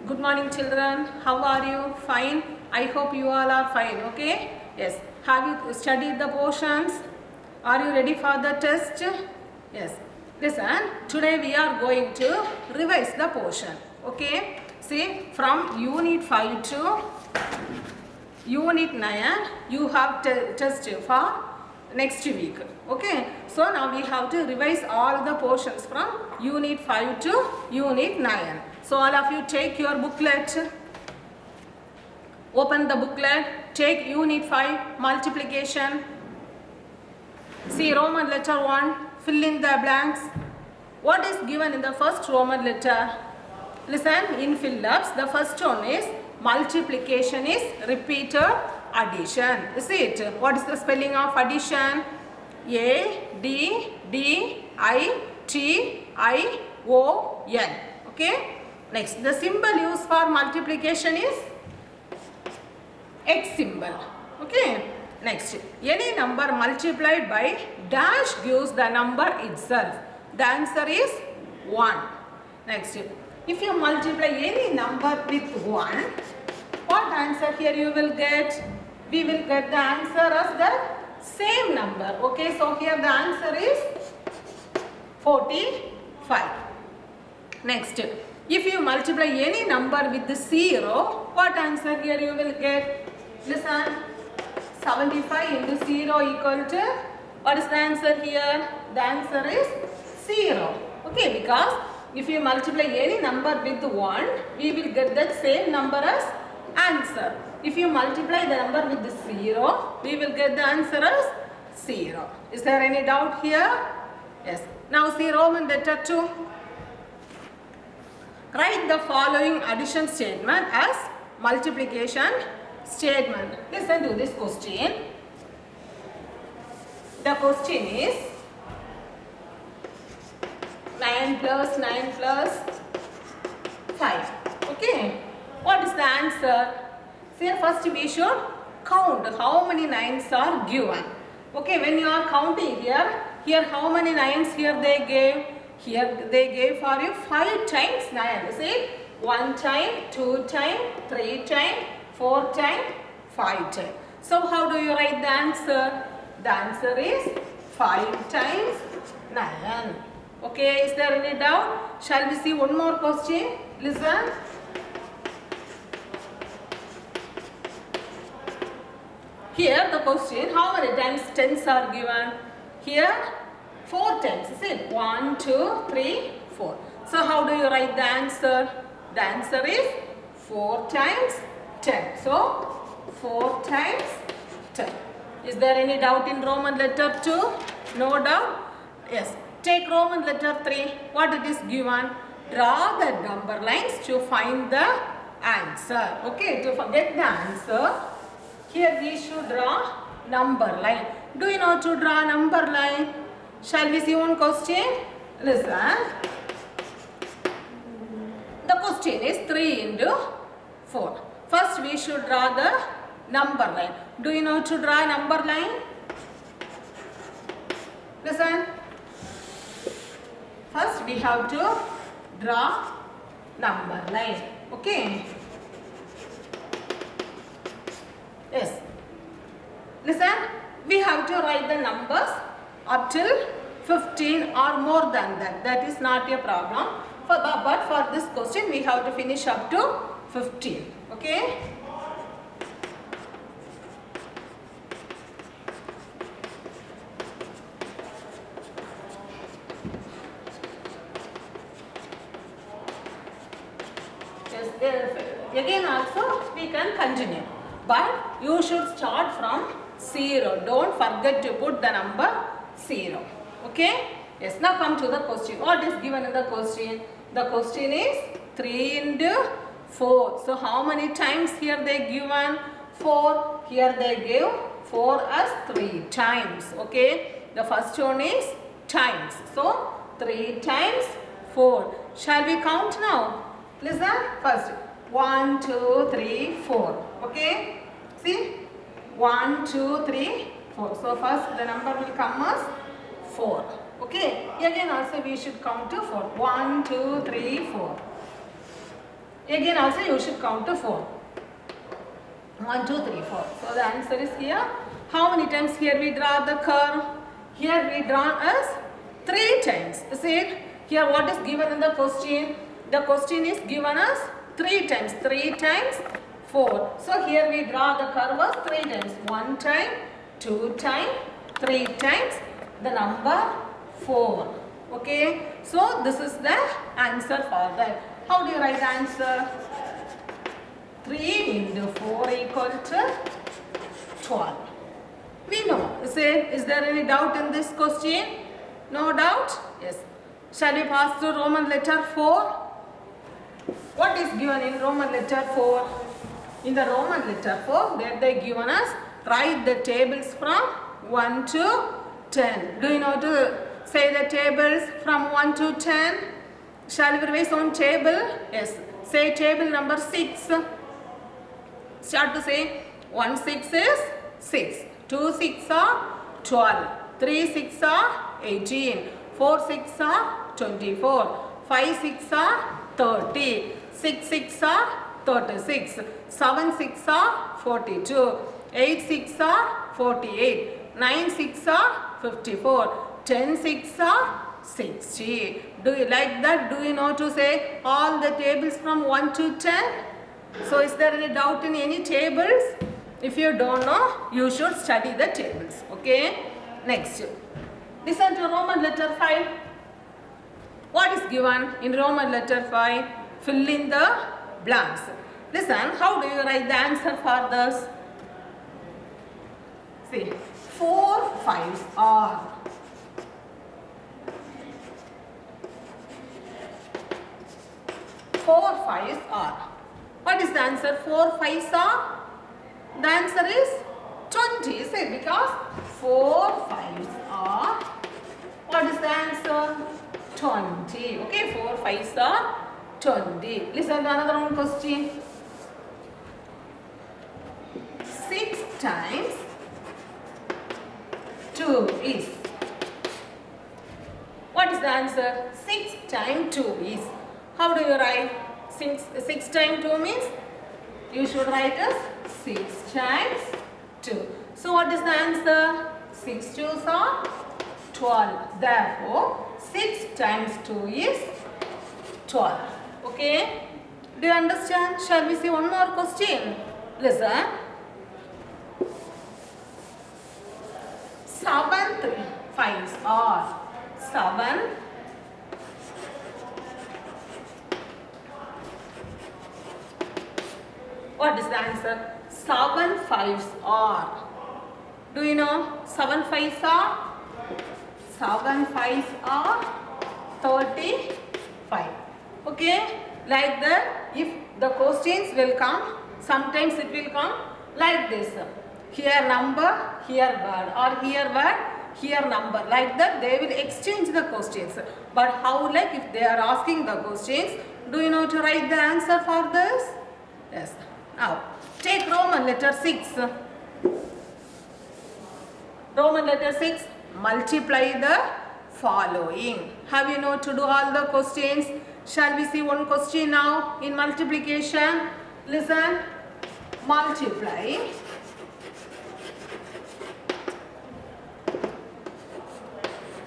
Good morning, children. How are you? Fine. I hope you all are fine. Okay? Yes. Have you studied the portions? Are you ready for the test? Yes. Listen. Today we are going to revise the portion. Okay? See, from Unit 5 to Unit 9, you have test for next week. Okay? So now we have to revise all the portions from Unit 5 to Unit 9. So all of you take your booklet, open the booklet, take Unit 5 multiplication. See Roman letter 1, fill in the blanks. What is given in the first Roman letter? Listen, in fill-ups, the first one is multiplication is repeated addition. Is it? What is the spelling of addition? A-D-D-I-T-I-O-N. Okay? Next, the symbol used for multiplication is X symbol. Okay? Next, any number multiplied by dash gives the number itself. The answer is 1. Next, if you multiply any number with 1, what answer here you will get? We will get the answer as the same number. Okay, so here the answer is 45. Next, if you multiply any number with the 0, what answer here you will get? Listen, 75 into 0 equal to, what is the answer here? The answer is 0. Okay, because if you multiply any number with 1, we will get that same number as answer. If you multiply the number with 0, we will get the answer as 0. Is there any doubt here? Yes. Now see Roman letter 2. Write the following addition statement as multiplication statement. Listen to this question. The question is 9 plus 9 plus 5. Okay. What is the answer? See, first we should count how many 9s are given. Okay, when you are counting here how many 9s here they gave? Here they gave for you 5 times 9. See, 1 time, 2 time, 3 time, 4 time, 5 time. So how do you write the answer? The answer is 5 times 9. Okay, is there any doubt? Shall we see one more question? Listen. Here the question, how many times 10s are given? Here 4 times, is it? 1, 2, 3, 4. So how do you write the answer? The answer is 4 times 10. So 4 times 10. Is there any doubt in Roman letter 2? No doubt? Yes. Take Roman letter 3. What it is given? Draw the number lines to find the answer. Okay, to get the answer, here we should draw number line. Do you know to draw number line? Shall we see one question? Listen. The question is 3 into 4. First we should draw the number line. Do you know to draw number line? Listen. First we have to draw number line. Okay. Yes. Listen. We have to write the numbers up till 15 or more than that. That is not a problem. But for this question we have to finish up to 15. Okay. Again also we can continue, but you should start from 0. Don't forget to put the number 0. Okay? Yes, now come to the question. What is given in the question? The question is 3 into 4. So how many times here they given? 4. Here they give 4 as 3 times. Okay? The first one is times. So 3 times 4. Shall we count now? Listen. First 1, 2, 3, 4. Okay? See? 1, 2, 3, 4. So first the number will come as 4. Okay? Again also we should count to 4. 1, 2, 3, 4. Again also you should count to 4. 1, 2, 3, 4. So the answer is here. How many times here we draw the curve? Here we draw as 3 times. Is it? Here what is given in the question? The question is given as 3 times. 3 times 4. So here we draw the curve as 3 times. 1 time, 2 times, 3 times the number 4. Okay. So this is the answer for that. How do you write the answer? 3 into 4 equal to 12. We know. Is there any doubt in this question? No doubt? Yes. Shall we pass to Roman letter 4? What is given in Roman letter 4? In the Roman letter 4, there they given us write the tables from 1 to 10. Do you know to say the tables from 1 to 10? Shall we revise on table? Yes. Say table number 6. Start to say 1 6 is 6. 2 6 are 12. 3 6 are 18. 4 6 are 24. 5 6 are 30. 6 6 are 36. 7 6 are 42. 8 6 are 48. 9 6 are 54. 10 6 are 60. Do you like that? Do you know to say all the tables from 1 to 10? So is there any doubt in any tables? If you don't know, you should study the tables. Okay. Next. Listen to Roman letter 5. What is given in Roman letter 5? Fill in the blanks. Listen, how do you write the answer for this? See, 4 5s are. Four fives are. What is the answer? 4 fives are. The answer is 20. Say because 4 fives are. What is the answer? 20. Okay, 4 fives are 20. Listen to another one question. 6 times 2 is. What is the answer? 6 times 2 is. How do you write? 6 times 2 means you should write as 6 times 2. So what is the answer? 6 2s are 12. Therefore, 6 times 2 is 12. Okay? Do you understand? Shall we see one more question? Listen. 7 5s are 7. What is the answer? 7 5s are. Do you know 7 5s are? 7 5s are 35. Okay? Like that, if the questions will come, sometimes it will come like this. Here number, here word, or here word, here number. Like that, they will exchange the questions. But how, like if they are asking the questions, do you know to write the answer for this? Yes. Now, take Roman letter 6. Roman letter 6, multiply the following. Have you know to do all the questions? Shall we see one question now in multiplication? Listen. Multiply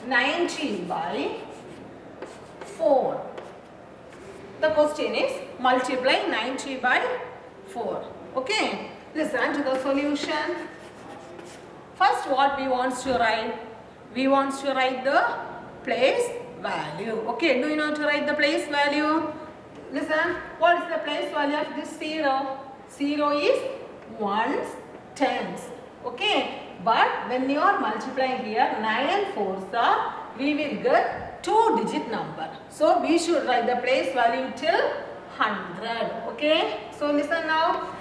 90 by 4. The question is multiply 90 by 4. Okay. Listen to the solution. First what we want to write? We want to write the place value. Okay. Do you know to write the place value? Listen. What is the place value of this 0? 0 is ones, tens. Okay. But when you are multiplying here 9 and 4s are, we will get 2-digit number. So we should write the place value till 100. Okay. So listen now.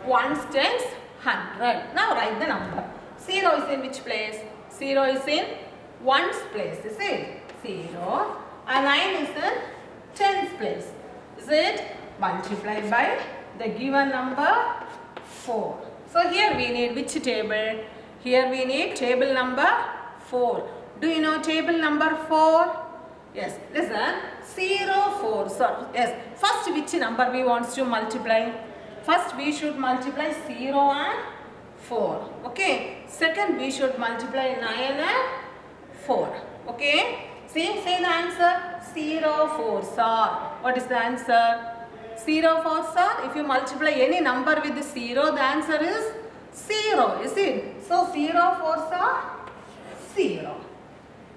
Ones, tens, 100. Now write the number. 0 is in which place? 0 is in ones place. Is it? 0. And 9 is in tens place. Is it? Multiplied by the given number 4. So here we need which table? Here we need table number 4. Do you know table number 4? Yes. Listen. 0 4 4. So, yes. First, which number we want to multiply? First, we should multiply 0 and 4. Okay. Second, we should multiply 9 and 4. Okay. See, say the answer. 0 4s are. What is the answer? 0 4s are. If you multiply any number with 0, the answer is 0. Is it? So 0 4s are 0.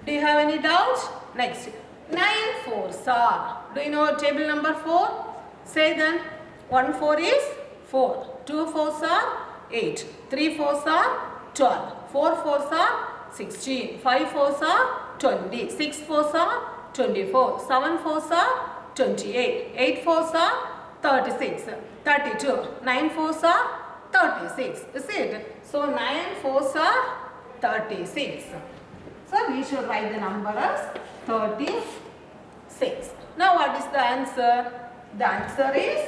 Do you have any doubt? Next. 9 4s are. Do you know table number 4? Say then. 1 4 is 4. 2 4s are 8. 3 4s are 12. 4 4s are 16. 5 4s are 20. 6 4s are 24. 7 4s are 28. 8 4s are 36. 32. 9 4s are 36. Is it? So 9 4s are 36. So we should write the number as 36. Now what is the answer? The answer is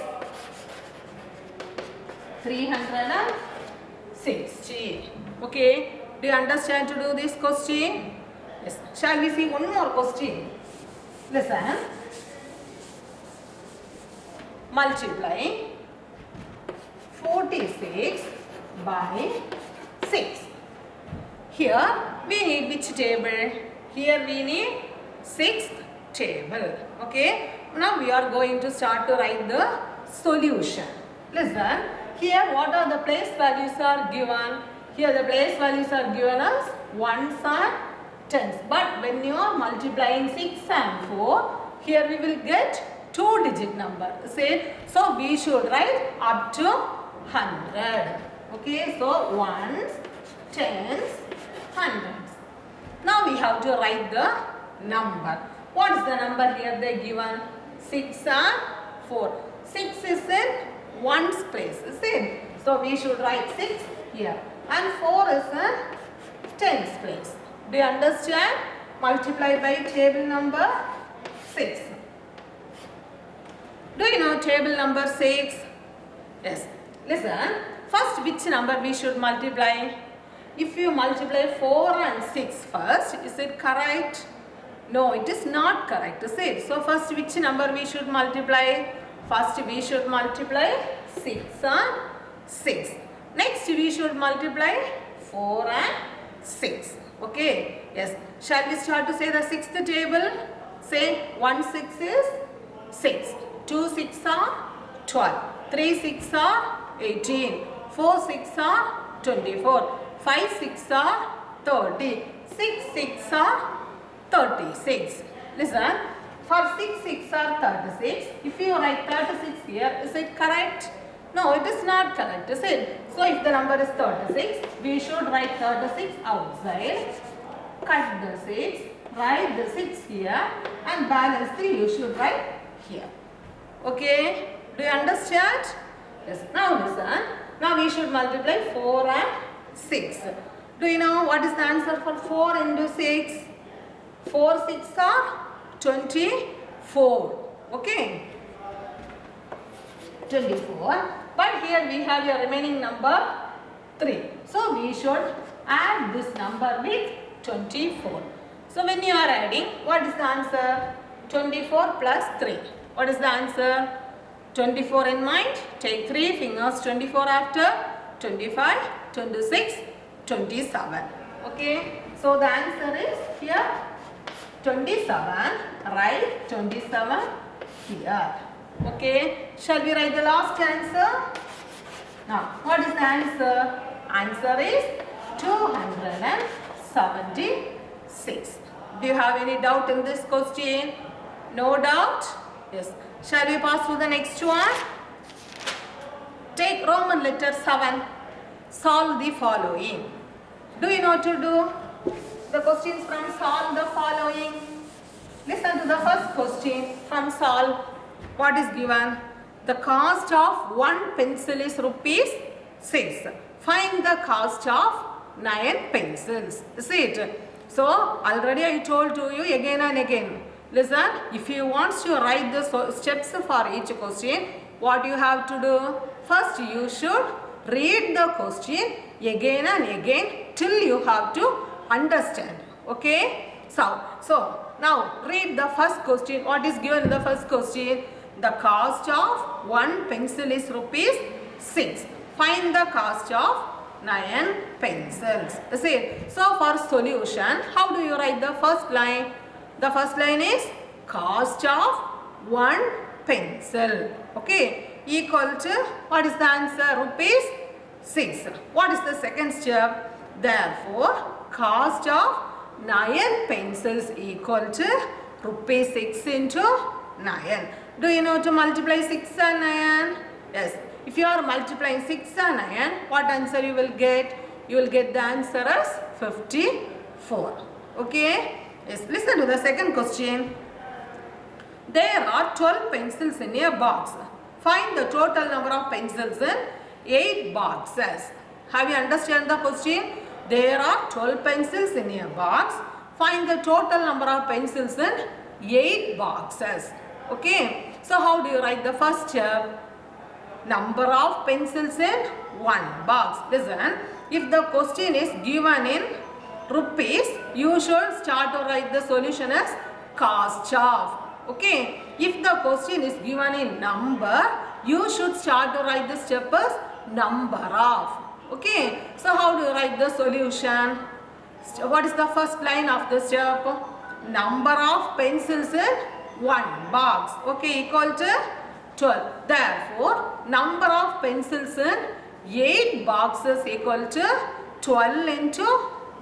360. Okay. Do you understand to do this question? Yes. Shall we see one more question? Listen. Multiply 46 by 6. Here we need which table? Here we need 6th table. Okay. Now we are going to start to write the solution. Listen. Here what are the place values are given? Here the place values are given as 1s and 10s. But when you are multiplying 6 and 4, here we will get 2-digit number. Say, so we should write up to 100. Okay, so 1s, 10s, 100s. Now we have to write the number. What is the number here they given? 6 and 4. 6 is in 1's place, is it? So we should write 6 here. And 4 is in 10's place. Do you understand? Multiply by table number 6. Do you know table number 6? Yes. Listen. First, which number we should multiply? If you multiply 4 and 6 first, is it correct? No, it is not correct, is it? So first, which number we should multiply? First, we should multiply 6 and 6. Next, we should multiply 4 and 6. Okay. Yes. Shall we start to say the 6th table? Say 1 6 is 6. 2 6 are 12. 3 6 are 18. 4 6 are 24. 5 6 are 30. 6 6 are 36. Listen. For 6 6 are 36. If you write 36 here, is it correct? No, it is not correct, is it? So if the number is 36, we should write 36 outside. Cut the 6, write the 6 here, and balance 3 you should write here. Okay? Do you understand? Yes. Now listen. Now we should multiply 4 and 6. Do you know what is the answer for 4 into 6? 4 6 are 24. Okay? 24. But here we have your remaining number 3. So we should add this number with 24. So when you are adding, what is the answer? 24 plus 3. What is the answer? 24 in mind. Take 3 fingers. 24 after. 25, 26, 27. Okay. So the answer is here 27. Write 27 here. Okay. Shall we write the last answer? Now, what is the answer? Answer is 276. Do you have any doubt in this question? No doubt? Yes. Shall we pass to the next one? Take Roman letter 7. Solve the following. Do you know what to do? The questions from solve the following. Listen to the first question from solve. What is given? The cost of one pencil is rupees 6. Find the cost of 9 pencils. Is it? So, already I told to you again and again. Listen, if you want to write the steps for each question, what you have to do? First, you should read the question again and again till you have to understand. Okay? So Now read the first question. What is given in the first question? The cost of one pencil is rupees 6. Find the cost of 9 pencils. See, so for solution, how do you write the first line? The first line is cost of one pencil. Okay, equal to, what is the answer? Rupees 6. What is the second step? Therefore, cost of 9 pencils equal to rupees 6 into 9. Do you know to multiply 6 and 9? Yes. If you are multiplying 6 and 9, what answer you will get? You will get the answer as 54. Okay. Yes. Listen to the second question. There are 12 pencils in a box. Find the total number of pencils in 8 boxes. Have you understand the question? There are 12 pencils in a box. Find the total number of pencils in 8 boxes. Okay. So how do you write the first step? Number of pencils in one box. Listen, if the question is given in rupees, you should start to write the solution as cost of. Okay. If the question is given in number, you should start to write the step as number of. Okay. So how do you write the solution? What is the first line of the step? Number of pencils in one box. Okay, equal to 12. Therefore, number of pencils in 8 boxes equal to 12 into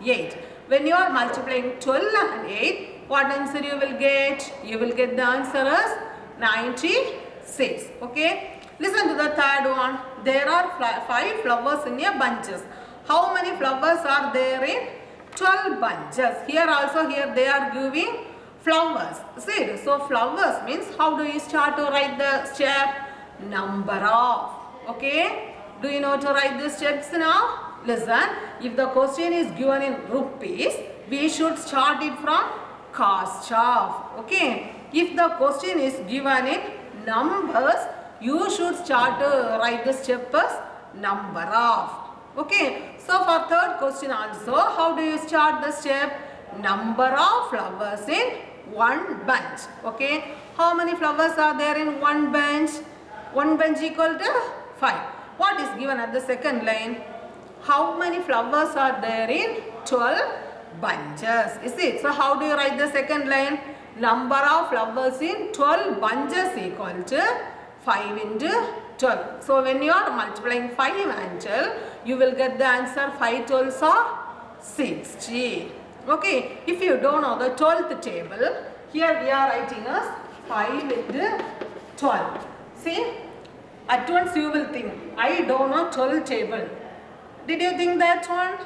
8. When you are multiplying 12 and 8, what answer you will get? You will get the answer as 96. Okay. Listen to the third one. There are 5 flowers in a bunches. How many flowers are there in 12 bunches? Here also, here they are giving flowers. See, so flowers means how do you start to write the step? Number of. Okay. Do you know to write the steps now? Listen, if the question is given in rupees, we should start it from cost of. Okay. If the question is given in numbers, you should start to write the step as number of. Okay. So for third question also, how do you start the step? Number of flowers in one bunch. Okay. How many flowers are there in one bunch? One bunch equal to 5. What is given at the second line? How many flowers are there in 12 bunches? Is it? So how do you write the second line? Number of flowers in 12 bunches equal to 5 into 12. So when you are multiplying 5 and 12, you will get the answer 5 12s are 60. Okay. If you don't know the 12th table, here we are writing as 5 into 12. See, at once you will think, I don't know 12 table. Did you think that one?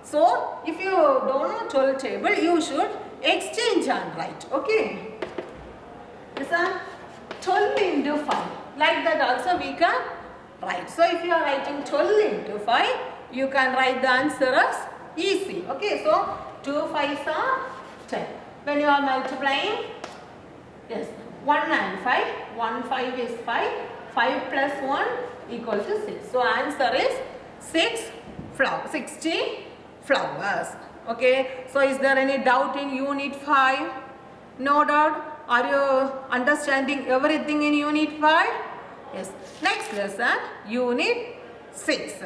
So, if you don't know 12 table, you should exchange and write. Okay. Listen, 12 into 5. Like that also we can write. So, if you are writing 12 into 5, you can write the answer as easy. Okay. So, 2 5s are 10. When you are multiplying, yes, 1 and 5. 1 5 is 5. 5 plus 1 equal to 6. So, answer is 60 flowers. Okay. So, is there any doubt in unit 5? No doubt. Are you understanding everything in unit 5? Yes. Next lesson, unit 6.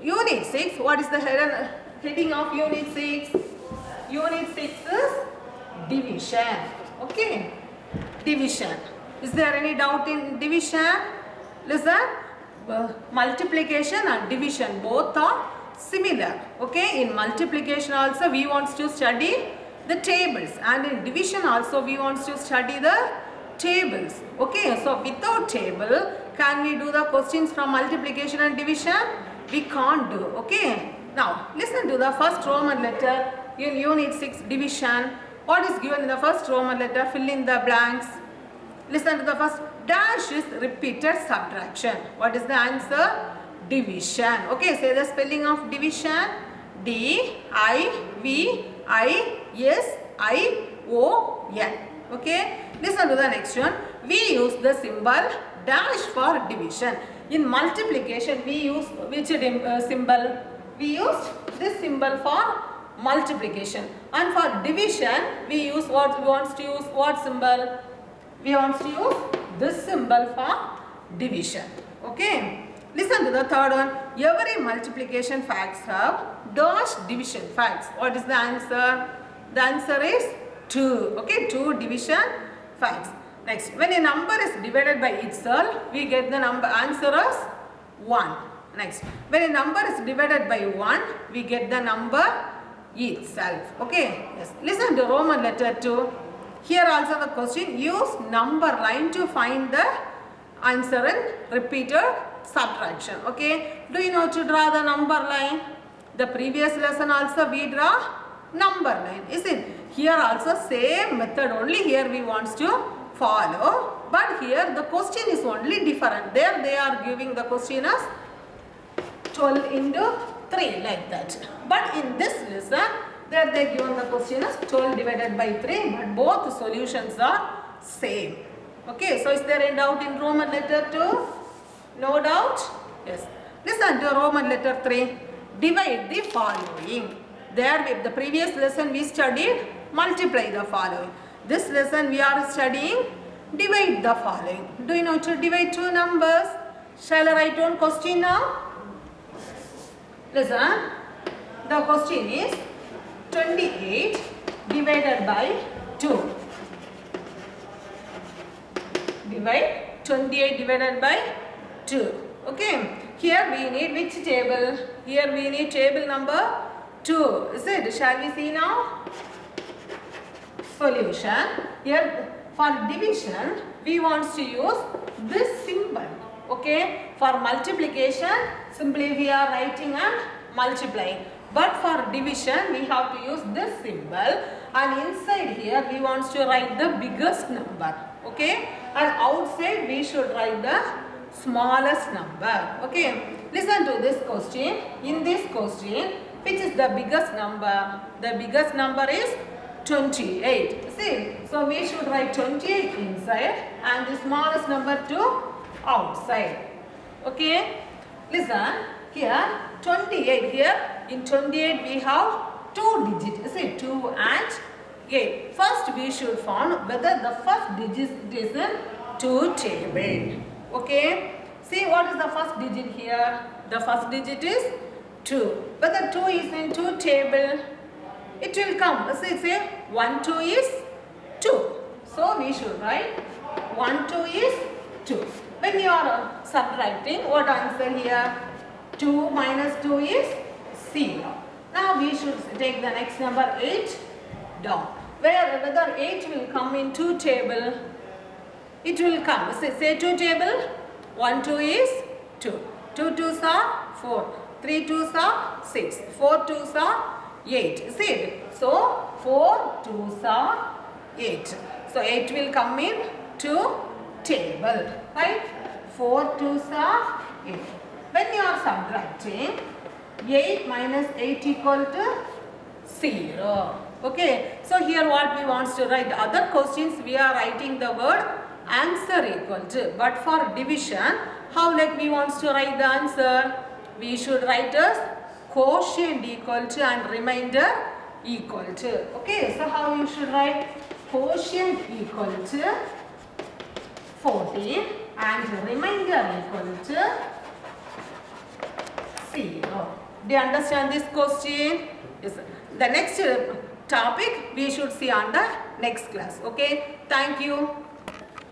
Unit 6, what is the heading of unit 6? Unit 6 is division. Okay. Division. Is there any doubt in division? Listen, multiplication and division both are similar. Okay. In multiplication also we want to study the tables, and in division also we want to study the tables. Okay. So without table, can we do the questions from multiplication and division? We can't do. Okay. Now listen to the first Roman letter in unit 6 division. What is given in the first Roman letter? Fill in the blanks. Listen to the first. Dash is repeated subtraction. What is the answer? Division. Okay, say the spelling of division. D-I-V-I-S-I-O-N. Okay, listen to the next one. We use the symbol dash for division. In multiplication, we use which symbol? We use this symbol for multiplication. And for division, we use what? We want to use what symbol? We want to use this symbol for division. Okay. Listen to the third one. Every multiplication facts have dash division facts. What is the answer? The answer is 2. Okay, 2 division facts. Next, when a number is divided by itself, we get the number answer as 1. Next, when a number is divided by 1, we get the number itself. Okay, yes. Listen to Roman letter 2. Here also the question, use number line to find the answer in repeated subtraction. Okay, do you know to draw the number line? The previous lesson also we draw number line. Is it? Here also same method only here we want to follow. But here the question is only different. There they are giving the question as 12 into 3 like that. But in this lesson, there they given the question as 12 divided by 3. But both solutions are same. Okay, so is there any doubt in Roman letter 2? No doubt? Yes. Listen to Roman letter 3. Divide the following. There with the previous lesson we studied multiply the following. This lesson we are studying divide the following. Do you know to divide two numbers? Shall I write one question now? Listen. The question is 28 divided by 2. Divide 28 divided by 2. Okay. Here we need which table? Here we need table number 2. Is it? Shall we see now? Solution. Here for division we want to use this symbol. Okay. For multiplication simply we are writing and multiplying. But for division we have to use this symbol, and inside here we want to write the biggest number. Okay. And outside we should write the smallest number. Okay. Listen to this question. In this question, which is the biggest number? The biggest number is 28. See, so we should write 28 inside and the smallest number to outside. Okay. Listen, here 28. Here in 28 we have 2 digits. See, 2 and 8. First we should find whether the first digit is in 2 table. Okay. See, what is the first digit here? The first digit is 2. Whether 2 is in 2 table, it will come. Let's say 1, 2 is 2. So we should write 1, 2 is 2. When you are subtracting, what answer here? 2 minus 2 is 0. Now we should take the next number 8 down. Whether 8 will come in 2 table, it will come. Say 2 table. 1, 2 is 2. 2 2s are 4. 3 2s are 6. 4 2s are 8. See it? So 4 2s are 8. So 8 will come in 2 table. Right? 4 2s are 8. When you are subtracting, 8 minus 8 equal to 0. Okay. So here what we want to write. Other questions we are writing the word answer equal to. But for division, how like we want to write the answer? We should write as quotient equal to and remainder equal to. Okay, so how you should write? Quotient equal to 14 and remainder equal to 0. Do you understand this question? Yes. The next topic we should see on the next class. Okay, thank you.